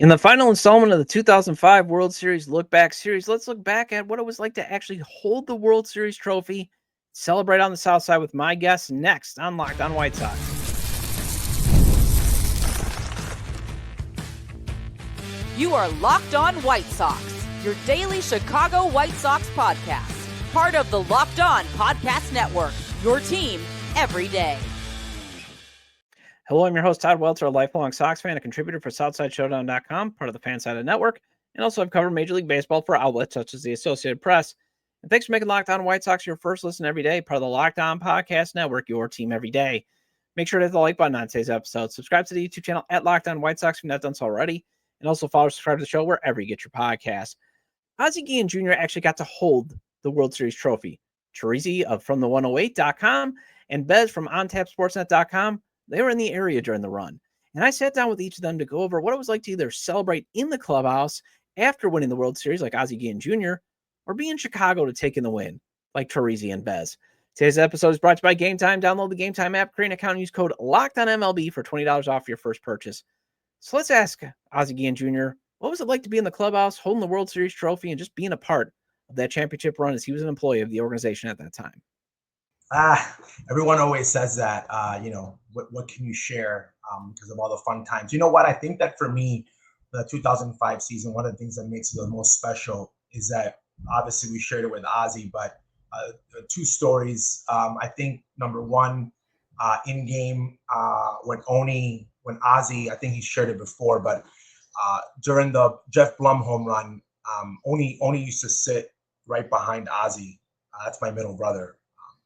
In the final installment of the 2005 World Series Look Back Series, let's look back at what it was like to actually hold the World Series trophy, celebrate on the South Side with my guests next on Locked On White Sox. You are Locked On White Sox, your daily Chicago White Sox podcast, part of the Locked On Podcast Network, your team every day. Hello, I'm your host, Todd Welter, a lifelong Sox fan, a contributor for SouthsideShowdown.com, part of the FanSided Network, and also I've covered Major League Baseball for outlets such as the Associated Press. And thanks for making Locked On White Sox your first listen every day, part of the Locked On Podcast Network, your team every day. Make sure to hit the like button on today's episode. Subscribe to the YouTube channel at Locked On White Sox if you've not done so already, and also follow and subscribe to the show wherever you get your podcasts. Ozzie Guillen Jr. actually got to hold the World Series trophy. Chorizy-E of FromThe108.com and Bez from OnTapSportsNet.com, they were in the area during the run. And I sat down with each of them to go over what it was like to either celebrate in the clubhouse after winning the World Series like Ozzie Guillen Jr. or be in Chicago to take in the win like Chorizy and Bez. Today's episode is brought to you by Gametime. Download the Gametime app, create an account, and use code LOCKEDONMLB for $20 off your first purchase. So let's ask Ozzie Guillen Jr., what was it like to be in the clubhouse, holding the World Series trophy, and just being a part of that championship run as he was an employee of the organization at that time? Everyone always says that, what can you share because of all the fun times? You know what? I think that for me, the 2005 season, one of the things that makes it the most special is that obviously we shared it with Ozzie, but two stories. I think number one, in game when Ozzie, I think he shared it before, but during the Jeff Blum home run, Oni used to sit right behind Ozzie. That's my middle brother.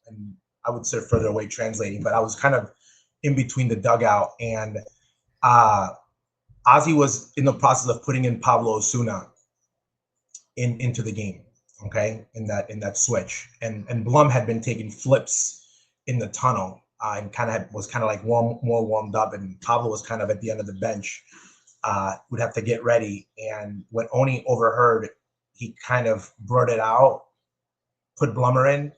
And I would sit further away translating, but I was kind of in between the dugout, and Ozzie was in the process of putting in Pablo Osuna into the game, okay, in that switch, and Blum had been taking flips in the tunnel and was like more warmed up, and Pablo was kind of at the end of the bench, would have to get ready, and when Oni overheard, he kind of blurted out, "Put Blummer in."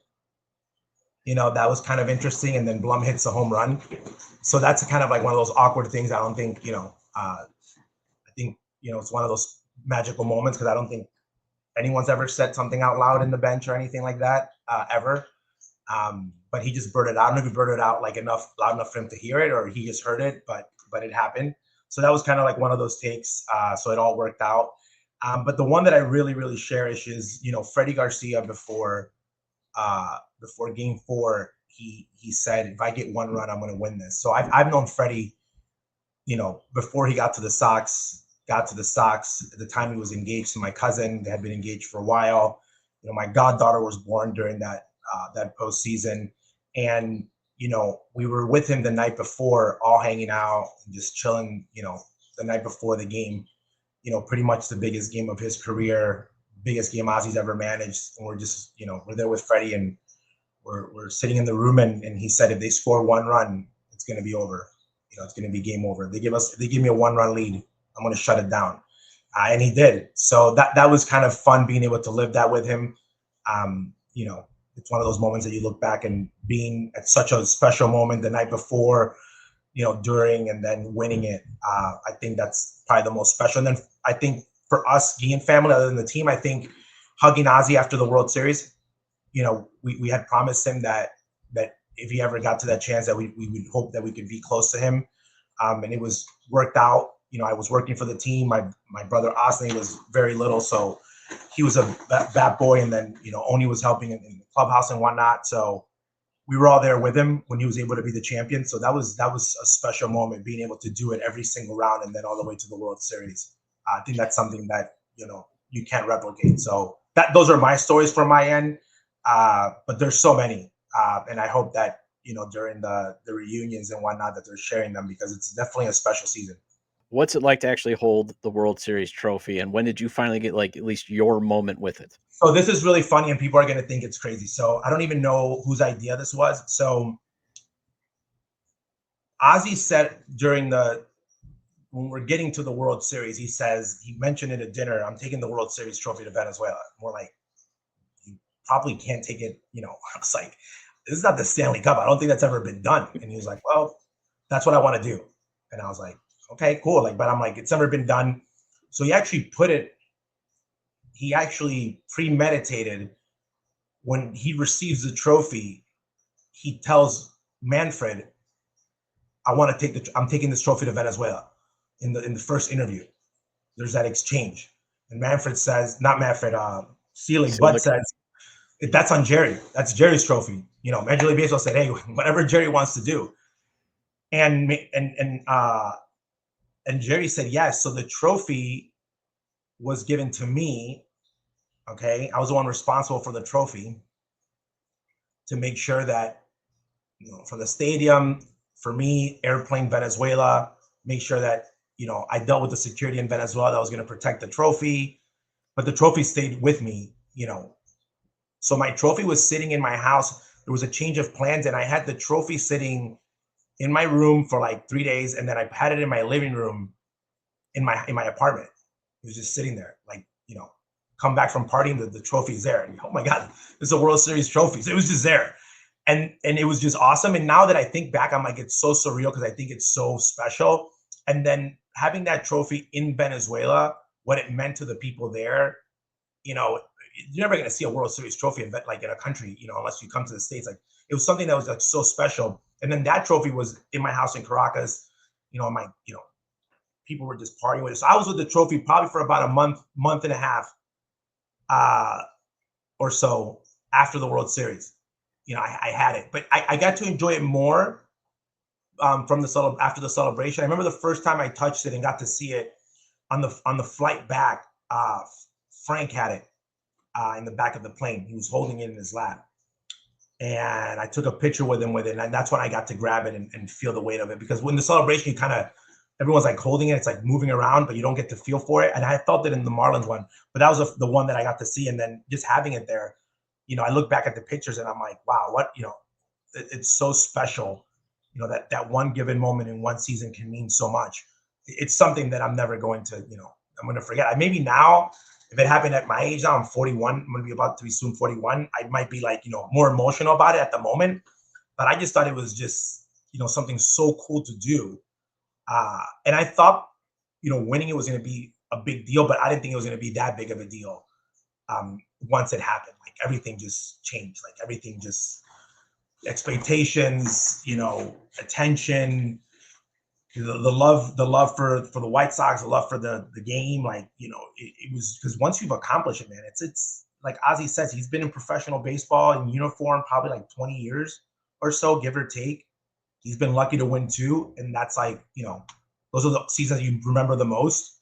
That was kind of interesting. And then Blum hits a home run. So that's kind of like one of those awkward things. I don't think, I think, it's one of those magical moments because I don't think anyone's ever said something out loud in the bench or anything like that ever. But he just blurted out. I don't know if he blurted out like loud enough for him to hear it or he just heard it, but it happened. So that was kind of like one of those takes. So it all worked out. But the one that I really, really cherish is, Freddie Garcia before Game 4, he said, "If I get one run, I'm going to win this." So I've known Freddie, before he got to the Sox. At the time he was engaged to my cousin. They had been engaged for a while. My goddaughter was born during that postseason, and we were with him the night before, all hanging out and just chilling. The night before the game, pretty much the biggest game of his career, biggest game Ozzie's ever managed, and we're just we're there with Freddie and. We're sitting in the room and he said, if they score one run, it's going to be over. It's going to be game over. If they give me a 1-run lead, I'm going to shut it down. And he did. So that was kind of fun being able to live that with him. It's one of those moments that you look back and being at such a special moment the night before, during and then winning it. I think that's probably the most special. And then I think for us, Guillen family, other than the team, I think hugging Ozzie after the World Series, we had promised him that if he ever got to that chance that we would hope that we could be close to him. And it was worked out. I was working for the team. My brother Osney was very little, so he was a bat boy. And then, Oni was helping in the clubhouse and whatnot. So we were all there with him when he was able to be the champion. So that was a special moment, being able to do it every single round and then all the way to the World Series. I think that's something that, you can't replicate. So those are my stories from my end. But there's so many, and I hope that during the reunions and whatnot that they're sharing them because it's definitely a special season. What's it like to actually hold the World Series trophy, and when did you finally get at least your moment with it? So this is really funny, and people are going to think it's crazy. So I don't even know whose idea this was. So Ozzie said when we're getting to the World Series, he mentioned it at dinner, "I'm taking the World Series trophy to Venezuela." More like, probably can't take it, I was like, this is not the Stanley Cup. I don't think that's ever been done. And he was like, well, that's what I want to do. And I was like, okay, cool. But I'm like, it's never been done. So he actually he actually premeditated when he receives the trophy. He tells Manfred, I'm taking this trophy to Venezuela in the first interview. There's that exchange. And Manfred says, not Manfred, Selig, Bud says, that's on Jerry. That's Jerry's trophy. Major League Baseball said, hey, whatever Jerry wants to do. And Jerry said, yes. So the trophy was given to me. Okay. I was the one responsible for the trophy to make sure that, for the stadium, for me, airplane Venezuela, make sure that, I dealt with the security in Venezuela that was going to protect the trophy, but the trophy stayed with me, So my trophy was sitting in my house. There was a change of plans and I had the trophy sitting in my room for like 3 days. And then I had it in my living room in my apartment. It was just sitting there, like, come back from partying, the trophy's there. And, oh my God, this is a World Series trophy. So it was just there. And it was just awesome. And now that I think back, I'm like, it's so surreal because I think it's so special. And then having that trophy in Venezuela, what it meant to the people there, you're never going to see a World Series trophy event like in a country, unless you come to the States. Like, it was something that was like so special. And then that trophy was in my house in Caracas. People were just partying with it. So I was with the trophy probably for about a month and a half or so after the World Series. I had it, but I got to enjoy it more after the celebration. I remember the first time I touched it and got to see it on the flight back. Frank had it in the back of the plane. He was holding it in his lap, and I took a picture with him with it. And that's when I got to grab it and feel the weight of it, because when the celebration, everyone's like holding it, it's like moving around, but you don't get to feel for it. And I felt it in the Marlins one, but that was the one that I got to see. And then just having it there, I look back at the pictures and I'm like, wow, what, it's so special, that one given moment in one season can mean so much. It's something that I'm never going to, I'm going to forget. Maybe now, if it happened at my age now, I'm 41, I'm going to be about to be soon 41. I might be like, more emotional about it at the moment, but I just thought it was just, something so cool to do. And I thought, winning it was going to be a big deal, but I didn't think it was going to be that big of a deal. Once it happened, like everything just changed, like everything just expectations, attention, the love for the White Sox, the love for the game. Like, it was, because once you've accomplished it, man, it's like Ozzie says, he's been in professional baseball in uniform probably like 20 years or so, give or take. He's been lucky to win 2. And that's like, those are the seasons you remember the most.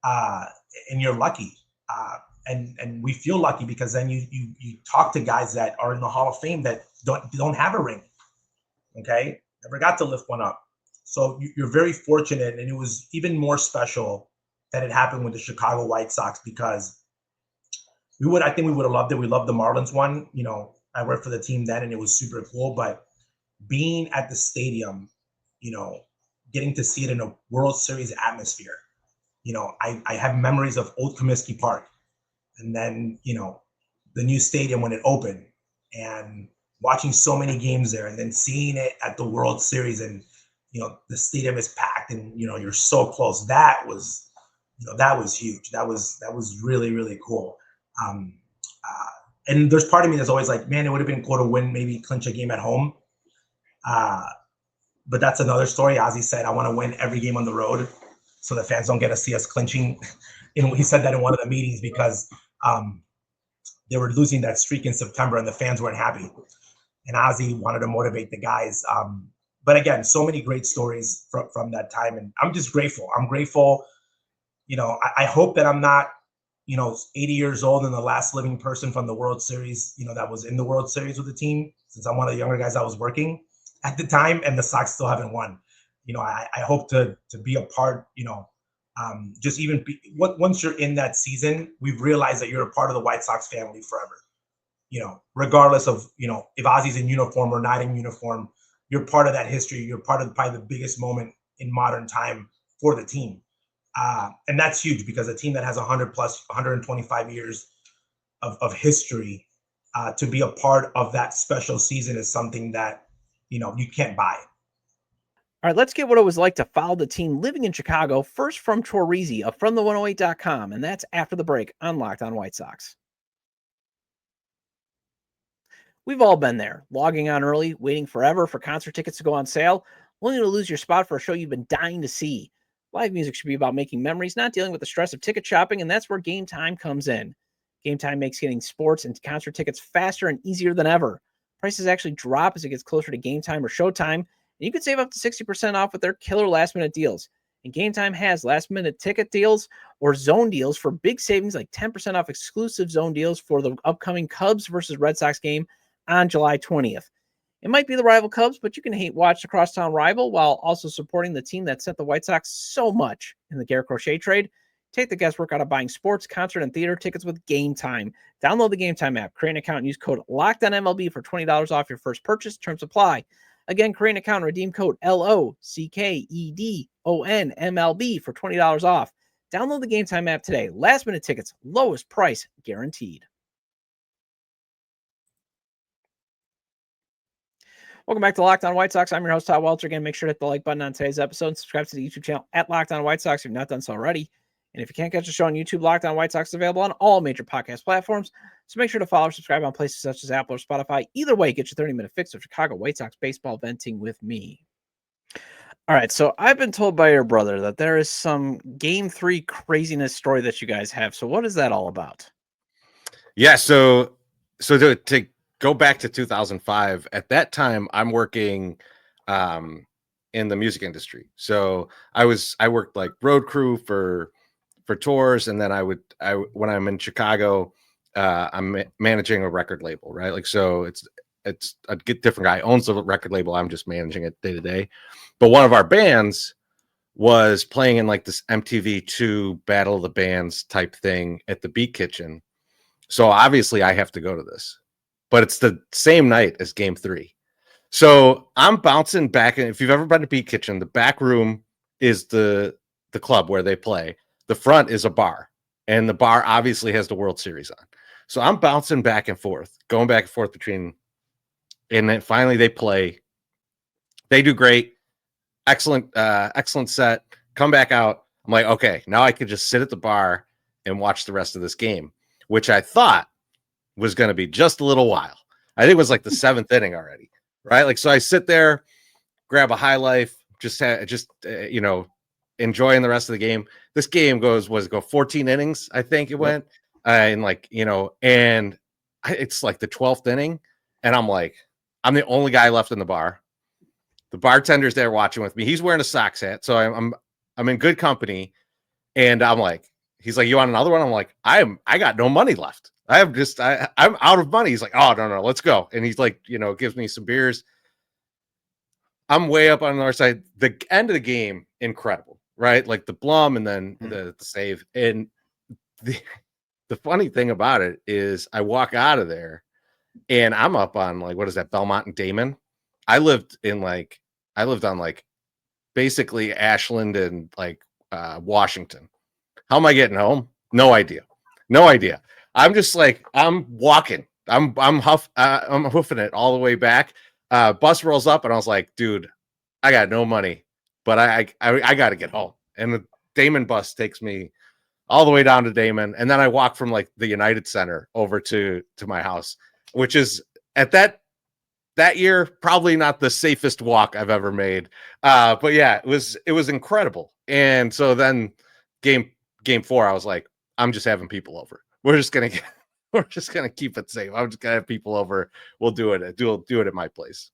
And you're lucky. And we feel lucky because then you talk to guys that are in the Hall of Fame that don't have a ring. Okay. Never got to lift one up. So you're very fortunate. And it was even more special that it happened with the Chicago White Sox, because I think we would have loved it. We loved the Marlins one. I worked for the team then and it was super cool, but being at the stadium, getting to see it in a World Series atmosphere, I have memories of Old Comiskey Park, and then, the new stadium when it opened, and watching so many games there, and then seeing it at the World Series, and, the stadium is packed and, you're so close. That was, that was huge. That was really, really cool. And there's part of me that's always like, man, it would have been cool to win, maybe clinch a game at home. But that's another story. Ozzie said, I want to win every game on the road so the fans don't get to see us clinching. He said that in one of the meetings because they were losing that streak in September and the fans weren't happy. And Ozzie wanted to motivate the guys. But again, so many great stories from that time. And I'm just grateful. I'm grateful. I hope that I'm not, 80 years old and the last living person from the World Series, that was in the World Series with the team, since I'm one of the younger guys that was working at the time and the Sox still haven't won. I hope to be a part, just even once you're in that season, we've realized that you're a part of the White Sox family forever. Regardless of, if Ozzie's in uniform or not in uniform, you're part of that history. You're part of probably the biggest moment in modern time for the team. And that's huge because a team that has 100 plus 125 years of history, to be a part of that special season is something that, you can't buy. All right, let's get what it was like to follow the team living in Chicago, first from Chorizy of FromThe108.com, and that's after the break on Locked On White Sox. We've all been there, logging on early, waiting forever for concert tickets to go on sale, only to lose your spot for a show you've been dying to see. Live music should be about making memories, not dealing with the stress of ticket shopping, and that's where Game Time comes in. Game Time makes getting sports and concert tickets faster and easier than ever. Prices actually drop as it gets closer to game time or showtime, and you can save up to 60% off with their killer last-minute deals. And Game Time has last-minute ticket deals or zone deals for big savings, like 10% off exclusive zone deals for the upcoming Cubs versus Red Sox game on July 20th. It might be the rival Cubs, but you can hate watch the crosstown rival while also supporting the team that sent the White Sox so much in the Garrett Crochet trade. Take the guesswork out of buying sports, concert, and theater tickets with Game Time. Download the Game Time app, create an account, and use code LOCKEDONMLB for $20 off your first purchase. Terms apply. Again, create an account and redeem code LOCKEDONMLB for $20 off. Download the Game Time app today. Last minute tickets, lowest price guaranteed. Welcome back to Locked On White Sox. I'm your host, Todd Welcher. Again, make sure to hit the like button on today's episode and subscribe to the YouTube channel at Locked On White Sox if you've not done so already. And if you can't catch the show on YouTube, Locked On White Sox is available on all major podcast platforms. So make sure to follow or subscribe on places such as Apple or Spotify. Either way, get your 30-minute fix of Chicago White Sox baseball venting with me. All right, so I've been told by your brother that there is some Game 3 craziness story that you guys have. So what is that all about? Yeah, so to go back to 2005, at that time I'm working in the music industry. So I worked like road crew for tours, and then when I'm in Chicago, I'm managing a record label, right? Like, so it's a different guy owns the record label. I'm just managing it day to day. But one of our bands was playing in like this MTV2 Battle of the Bands type thing at the Beat Kitchen. So obviously I have to go to this, but it's the same night as Game 3. So I'm bouncing back. And if you've ever been to Beat Kitchen, the back room is the club where they play. The front is a bar, and the bar obviously has the World Series on. So I'm bouncing back and forth, going back and forth between, and then finally they play. They do great. Excellent set. Come back out. I'm like, okay, now I could just sit at the bar and watch the rest of this game, which I thought was going to be just a little while. I think it was like the 7th inning already, right? Like, so I sit there, grab a high life, enjoying the rest of the game. This game go 14 innings, I think it went, and it's like the 12th inning, and I'm like, I'm the only guy left in the bar. The bartender's there watching with me. He's wearing a Sox hat, so I'm in good company, and I'm like, he's like, you want another one? I'm like, I got no money left. I'm out of money. He's like, oh, no, let's go. And he's like, gives me some beers. I'm way up on the north side. The end of the game, incredible, right? Like the Blum and then the save. And the funny thing about it is I walk out of there and I'm up on like, what is that, Belmont and Damon? I lived on like basically Ashland and like Washington. How am I getting home? No idea. I'm just like, I'm walking. I'm hoofing it all the way back. Bus rolls up and I was like, dude, I got no money, but I got to get home. And the Damon bus takes me all the way down to Damon. And then I walk from like the United Center over to my house, which is at that year, probably not the safest walk I've ever made. But yeah, it was incredible. And so then game 4, I was like, I'm just having people over. We're just gonna keep it safe. I'm just gonna have people over. We'll do it at my place.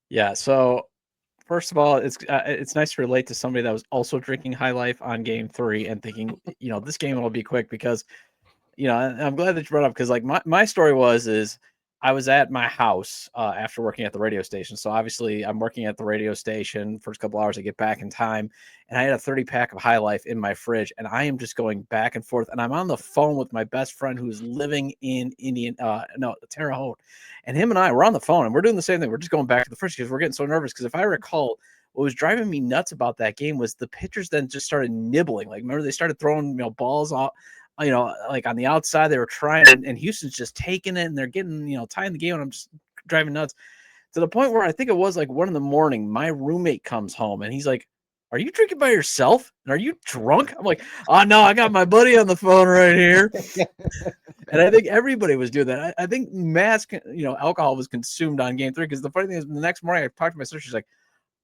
Yeah. So first of all, it's nice to relate to somebody that was also drinking High Life on Game 3 and thinking, this game will be quick because, I'm glad that you brought up, because like my story is I was at my house after working at the radio station. So obviously I'm working at the radio station. First couple hours I get back in time, and I had a 30-pack of High Life in my fridge, and I am just going back and forth. And I'm on the phone with my best friend who's living in Terre Haute. And him and I were on the phone, and we're doing the same thing. We're just going back to the fridge because we're getting so nervous. Because if I recall, what was driving me nuts about that game was the pitchers then just started nibbling. Like, remember, they started throwing balls off, like on the outside. They were trying, and Houston's just taking it, and they're getting, tying the game, and I'm just driving nuts. to the point where I think it was like 1 a.m. My roommate comes home and he's like, "Are you drinking by yourself? And are you drunk?" I'm like, "Oh no, I got my buddy on the phone right here." And I think everybody was doing that. I think alcohol was consumed on game 3, because the funny thing is, the next morning I talked to my sister. She's like,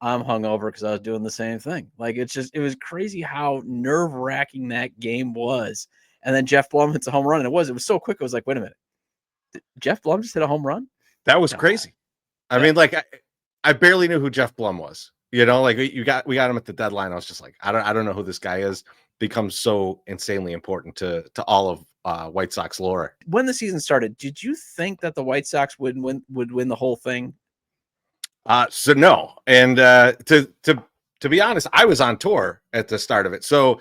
"I'm hungover because I was doing the same thing." Like, it was crazy how nerve-wracking that game was. And then Jeff Blum hits a home run, and it was so quick. It was like, wait a minute, did Jeff Blum just hit a home run? That was crazy. I mean, like, I barely knew who Jeff Blum was. Like we got him at the deadline. I was just like, I don't know who this guy is. Becomes so insanely important to all of White Sox lore. When the season started, did you think that the White Sox would win the whole thing? So no. And to be honest, I was on tour at the start of it. So,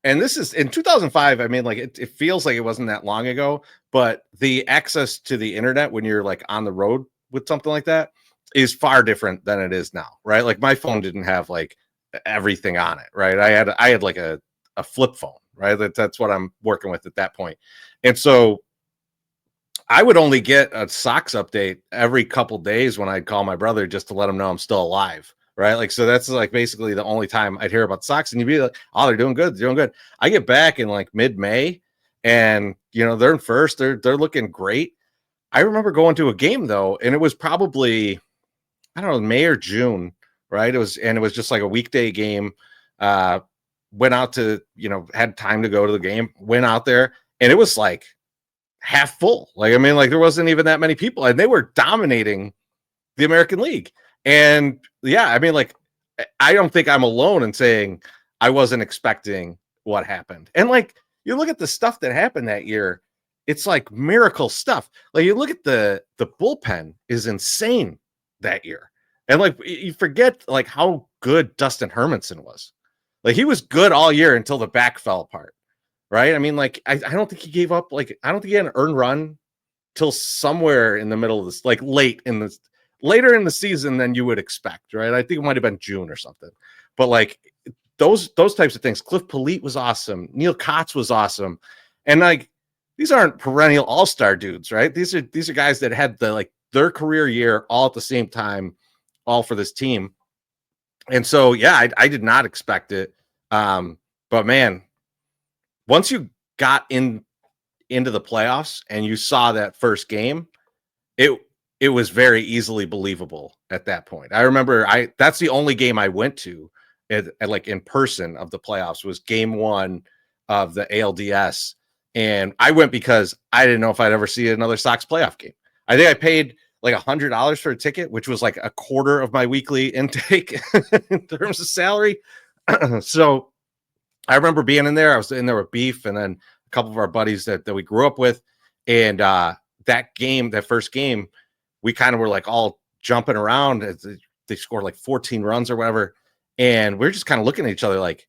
and this is in 2005. I mean, like it feels like it wasn't that long ago, but the access to the internet when you're like on the road with something like that is far different than it is now, right? Like my phone didn't have like everything on it, right? I had like a flip phone, right? That's what I'm working with at that point. And so I would only get a Sox update every couple days when I'd call my brother just to let him know I'm still alive, right? Like, so that's like basically the only time I'd hear about Sox, and you'd be like, "Oh, they're doing good. They're doing good." I get back in like mid-May and, they're in first. They're looking great. I remember going to a game though, and it was probably, I don't know, May or June, right? It was just like a weekday game. Went out to, had time to go to the game, went out there, and it was like half full. Like, I mean, like there wasn't even that many people, and they were dominating the American League. And yeah, I mean, like, I don't think I'm alone in saying I wasn't expecting what happened. And like, you look at the stuff that happened that year, it's like miracle stuff. Like you look at the bullpen is insane that year. And like, you forget like how good Dustin Hermanson was. Like he was good all year until the back fell apart. Right. I mean, like, I don't think he gave up. Like, I don't think he had an earned run till somewhere in the middle of this, like later in the season than you would expect. Right. I think it might've been June or something, but like those types of things. Cliff Polite was awesome. Neil Kotz was awesome. And like, these aren't perennial all-star dudes, right? These are guys that had their career year all at the same time, all for this team. And so, yeah, I did not expect it. But man, once you got into the playoffs and you saw that first game, it was very easily believable at that point. I remember that's the only game I went to at like in person of the playoffs was game 1 of the ALDS. And I went because I didn't know if I'd ever see another Sox playoff game. I think I paid like $100 for a ticket, which was like a quarter of my weekly intake in terms of salary. So I remember being in there. I was in there with Beef and then a couple of our buddies that we grew up with. And that first game, we kind of were like all jumping around as they scored like 14 runs or whatever. And we're just kind of looking at each other like,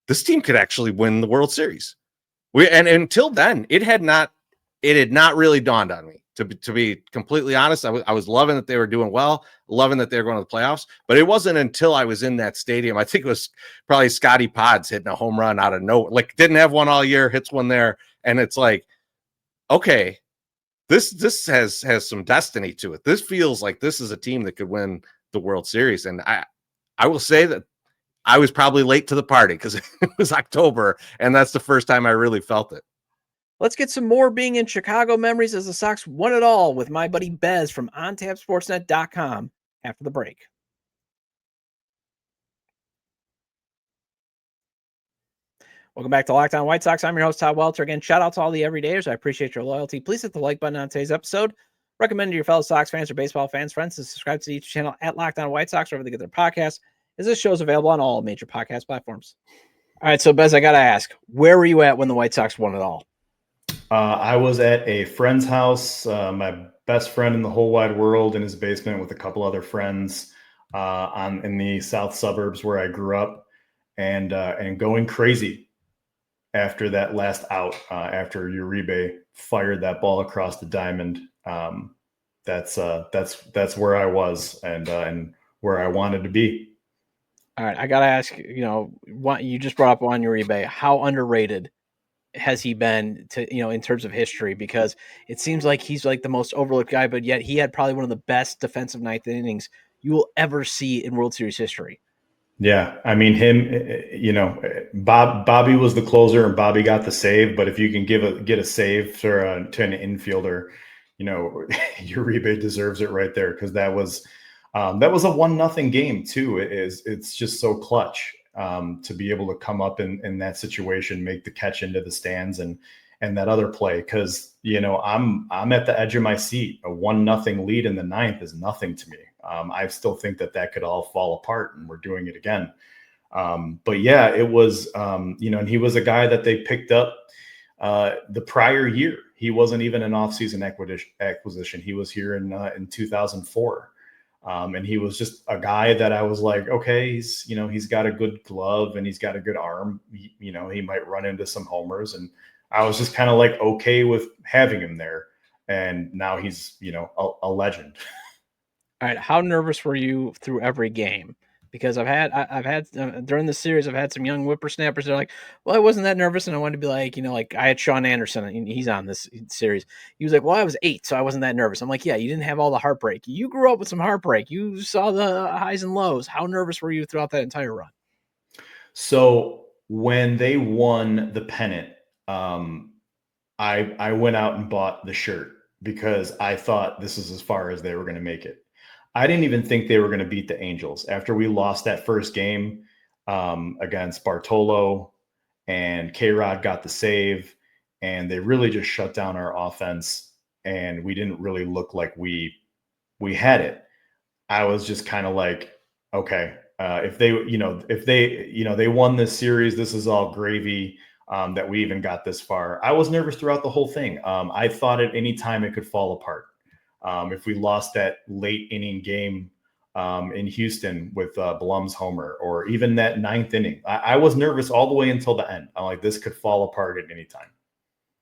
this team could actually win the World Series. And until then, it had not really dawned on me, to be completely honest. I was loving that they were doing well, loving that they were going to the playoffs, but it wasn't until I was in that stadium. I think it was probably Scotty Pods hitting a home run out of nowhere, like didn't have one all year, hits one there. And it's like, okay, this has some destiny to it. This feels like this is a team that could win the World Series. And I will say that I was probably late to the party because it was October, and that's the first time I really felt it. Let's get some more being in Chicago memories as the Sox won it all with my buddy Bez from OnTapSportsNet.com after the break. Welcome back to Locked On White Sox. I'm your host, Todd Welter. Again, shout out to all the everydayers. I appreciate your loyalty. Please hit the like button on today's episode. Recommend to your fellow Sox fans or baseball fans, friends, to subscribe to the YouTube channel at Locked On White Sox, wherever they get their podcasts, as this show is available on all major podcast platforms. All right, so Bez, I got to ask, where were you at when the White Sox won it all? I was at a friend's house, my best friend in the whole wide world, in his basement with a couple other friends in the south suburbs where I grew up, and going crazy after that last out, after Uribe fired that ball across the diamond. That's where I was and where I wanted to be. All right, I got to ask, you just brought up Juan Uribe. How underrated has he been to, in terms of history? Because it seems like he's like the most overlooked guy, but yet he had probably one of the best defensive ninth innings you will ever see in World Series history. Yeah, I mean Bobby was the closer and Bobby got the save. But if you can get a save to an infielder, Uribe deserves it right there, because that was a 1-0 game too. It's just so clutch to be able to come up in that situation, make the catch into the stands, and that other play, because I'm at the edge of my seat. A 1-0 lead in the ninth is nothing to me. I still think that could all fall apart, and we're doing it again. But yeah, it was, and he was a guy that they picked up the prior year. He wasn't even an offseason acquisition. He was here in 2004. And he was just a guy that I was like, okay, he's got a good glove and he's got a good arm. He might run into some homers. And I was just kind of like, okay with having him there. And now he's, a legend. All right. How nervous were you through every game? Because I've had during the series, I've had some young whippersnappers. They're like, well, I wasn't that nervous. And I wanted to be like, like I had Sean Anderson, and he's on this series. He was like, well, I was 8, so I wasn't that nervous. I'm like, yeah, you didn't have all the heartbreak. You grew up with some heartbreak. You saw the highs and lows. How nervous were you throughout that entire run? So when they won the pennant, I went out and bought the shirt because I thought this is as far as they were going to make it. I didn't even think they were going to beat the Angels after we lost that first game against Bartolo, and K-Rod got the save, and they really just shut down our offense, and we didn't really look like we had it. I was just kind of like, okay, if they won this series, this is all gravy. That we even got this far. I was nervous throughout the whole thing. I thought at any time it could fall apart. If we lost that late inning game in Houston with Blum's homer, or even that 9th inning, I was nervous all the way until the end. I'm like, this could fall apart at any time.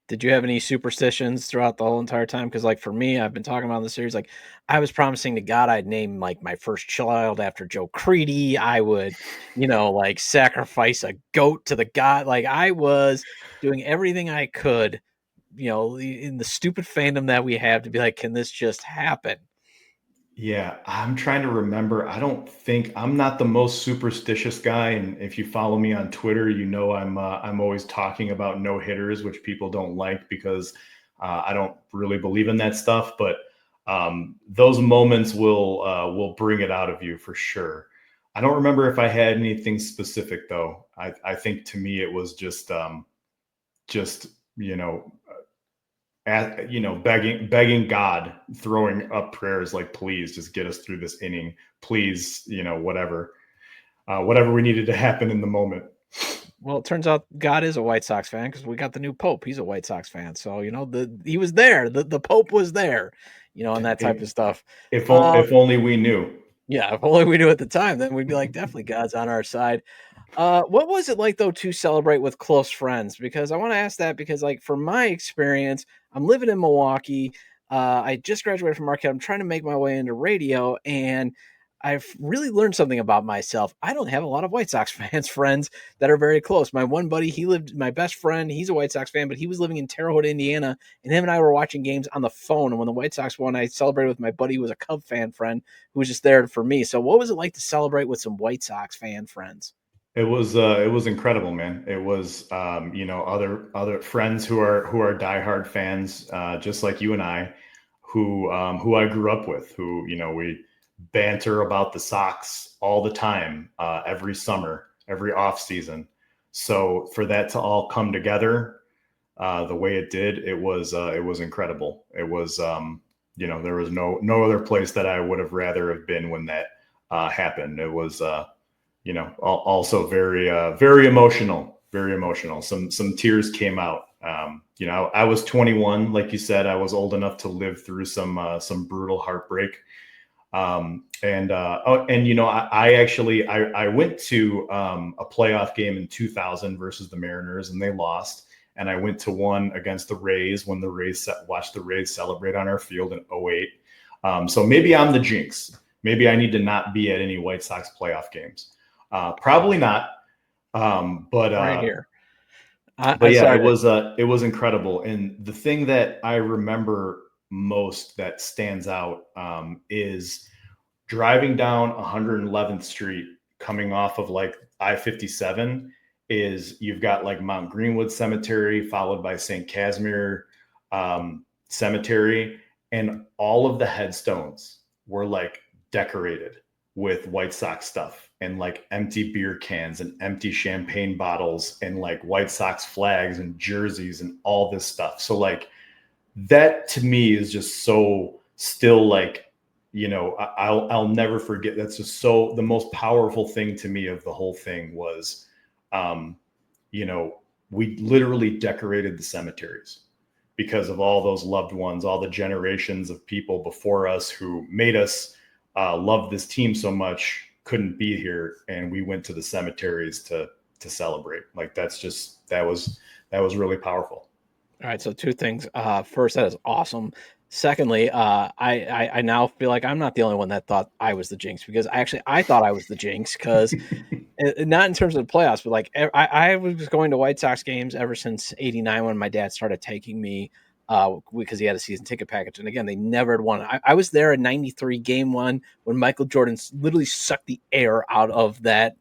Did you have any superstitions throughout the whole entire time? Because, like, for me, I've been talking about in the series, like, I was promising to God I'd name, like, my first child after Joe Creedy. I would, like, sacrifice a goat to the god. Like, I was doing everything I could, in the stupid fandom that we have, to be like, can this just happen? Yeah, I'm trying to remember. I'm not the most superstitious guy, and if you follow me on Twitter, I'm always talking about no hitters, which people don't like because I don't really believe in that stuff. But those moments will bring it out of you for sure. I don't remember if I had anything specific though. I think to me it was just begging God, throwing up prayers like, please just get us through this inning. Please, whatever we needed to happen in the moment. Well, it turns out God is a White Sox fan because we got the new Pope. He's a White Sox fan. So, he was there. The Pope was there, and that type of stuff. If only we knew. Yeah, if only we knew at the time, then we'd be like, definitely God's on our side. What was it like, though, to celebrate with close friends? Because I want to ask that because, like, from my experience, I'm living in Milwaukee. I just graduated from Marquette. I'm trying to make my way into radio, and I've really learned something about myself. I don't have a lot of White Sox friends that are very close. My one buddy, my best friend, he's a White Sox fan, but he was living in Terre Haute, Indiana, and him and I were watching games on the phone. And when the White Sox won, I celebrated with my buddy who was a Cub fan friend who was just there for me. So what was it like to celebrate with some White Sox fan friends? It was incredible, man. It was, other friends who are diehard fans, just like you and I, who I grew up with, who, we banter about the Sox all the time, every summer, every off season. So for that to all come together, the way it did, it was incredible. It was, there was no other place that I would have rather have been when that happened. It was, also very, very emotional, very emotional. Some tears came out. I was 21, like you said. I was old enough to live through some brutal heartbreak. I went to a playoff game in 2000 versus the Mariners, and they lost. And I went to one against the Rays when the Rays watched the Rays celebrate on our field in 2008. So maybe I'm the jinx. Maybe I need to not be at any White Sox playoff games. Probably not. But right here. But yeah, it was incredible. And the thing that I remember most that stands out is driving down 111th Street, coming off of like I-57. Is you've got like Mount Greenwood Cemetery, followed by St. Casimir Cemetery, and all of the headstones were like decorated with White Sox stuff and like empty beer cans and empty champagne bottles and like White Sox flags and jerseys and all this stuff. So like that to me is just so still like, you know, I'll never forget. That's just so the most powerful thing to me of the whole thing was, you know, we literally decorated the cemeteries because of all those loved ones, all the generations of people before us who made us love this team so much, couldn't be here, and we went to the cemeteries to celebrate. Like that was really powerful. All right, so two things. First, that is awesome. Secondly, I now feel like I'm not the only one that thought I was the jinx, because I thought I was the jinx, because not in terms of the playoffs, but like I was going to White Sox games ever since '89 when my dad started taking me because he had a season ticket package. And again, they never had won. I was there in '93 game one when Michael Jordan literally sucked the air out of that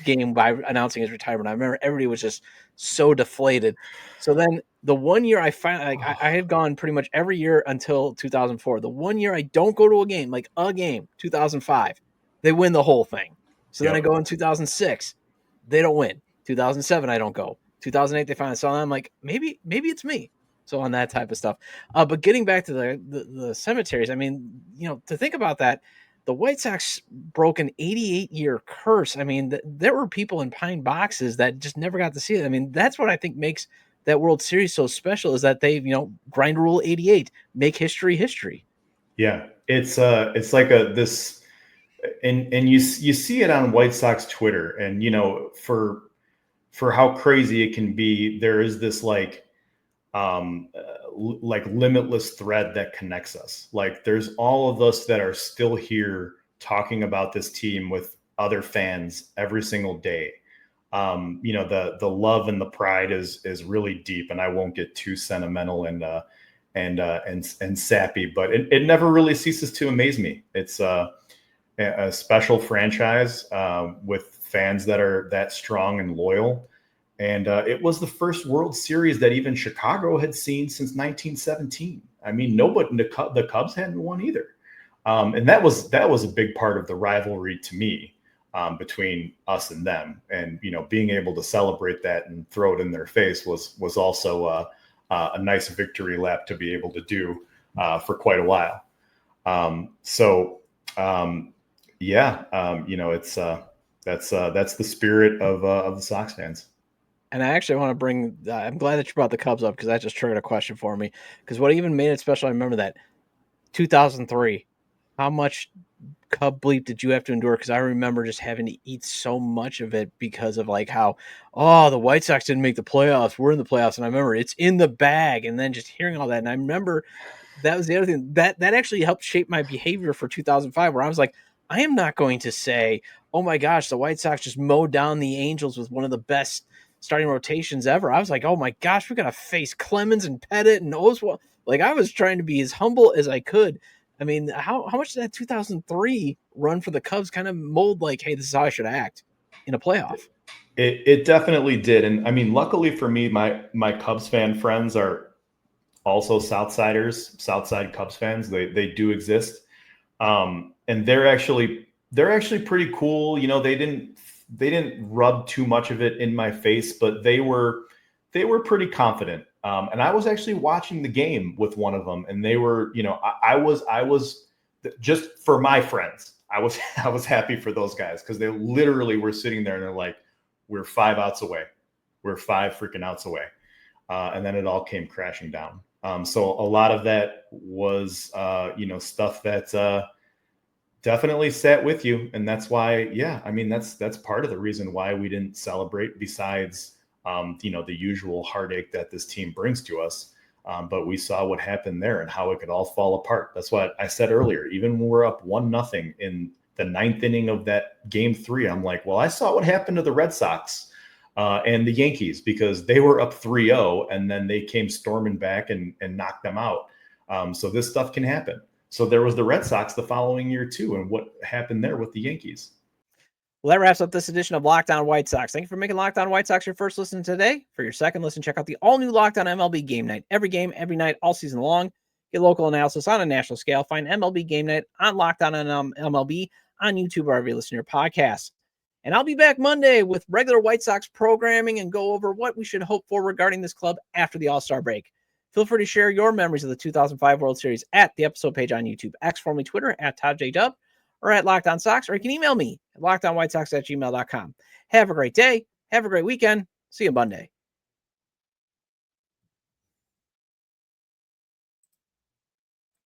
game by announcing his retirement. I remember everybody was just so deflated. So then the one year I finally, like, I had gone pretty much every year until 2004. The one year I don't go to a game, 2005, they win the whole thing. So then I go in 2006, they don't win. 2007, I don't go. 2008, they finally saw. I'm like, maybe it's me. So on that type of stuff. But getting back to the cemeteries, I mean, you know, to think about that, the White Sox broke an 88-year curse. I mean, there were people in pine boxes that just never got to see it. I mean, that's what I think makes that World Series so special, is that they, you know, grind rule 88, make history. Yeah, it's like this, and you see it on White Sox Twitter, and you know, for how crazy it can be, there is this like limitless thread that connects us. Like there's all of us that are still here talking about this team with other fans every single day. You know, the love and the pride is really deep, and I won't get too sentimental and sappy, but it never really ceases to amaze me. It's a special franchise with fans that are that strong and loyal. And it was the first World Series that even Chicago had seen since 1917. I mean, nobody, the Cubs hadn't won either. And that was a big part of the rivalry to me between us and them. And, you know, being able to celebrate that and throw it in their face was also a nice victory lap to be able to do for quite a while. You know, it's that's the spirit of the Sox fans. And I actually want to bring, I'm glad that you brought the Cubs up, because that just triggered a question for me. Because what even made it special, I remember that 2003, how much Cub bleep did you have to endure? Because I remember just having to eat so much of it because of like how, the White Sox didn't make the playoffs. We're in the playoffs. And I remember it's in the bag. And then just hearing all that. And I remember that was the other thing that actually helped shape my behavior for 2005, where I was like, I am not going to say, oh my gosh, the White Sox just mowed down the Angels with one of the best starting rotations ever. I was like, oh my gosh, we're gonna face Clemens and Pettit and Oswald. Like, I was trying to be as humble as I could. I mean, how much did that 2003 run for the Cubs kind of mold like, hey, this is how I should act in a playoff? It definitely did. And I mean, luckily for me, my Cubs fan friends are also Southside Cubs fans. They do exist. And they're actually pretty cool. You know, they didn't rub too much of it in my face, but they were pretty confident. And I was actually watching the game with one of them, and they were, you know, I was just for my friends. I was happy for those guys, because they literally were sitting there and they're like, we're 5 outs away. We're 5 freaking outs away. And then it all came crashing down. So a lot of that was, you know, stuff that, definitely sat with you. And that's why, yeah, I mean, that's part of the reason why we didn't celebrate, besides, you know, the usual heartache that this team brings to us. But we saw what happened there and how it could all fall apart. That's what I said earlier. Even when we're up 1-0 in the 9th inning of that game 3, I'm like, well, I saw what happened to the Red Sox and the Yankees, because they were up 3-0 and then they came storming back and knocked them out. So this stuff can happen. So there was the Red Sox the following year too, and what happened there with the Yankees. Well, that wraps up this edition of Locked On White Sox. Thank you for making Locked On White Sox your first listen today. For your second listen, check out the all-new Locked On MLB Game Night. Every game, every night, all season long. Get local analysis on a national scale. Find MLB Game Night on Locked On MLB on YouTube or wherever you listen to your podcasts. And I'll be back Monday with regular White Sox programming and go over what we should hope for regarding this club after the All-Star break. Feel free to share your memories of the 2005 World Series at the episode page on YouTube, X, formerly Twitter, at Todd J. Dub, or at Locked On Sox, or you can email me at lockedonwhitesox@gmail.com. Have a great day. Have a great weekend. See you Monday.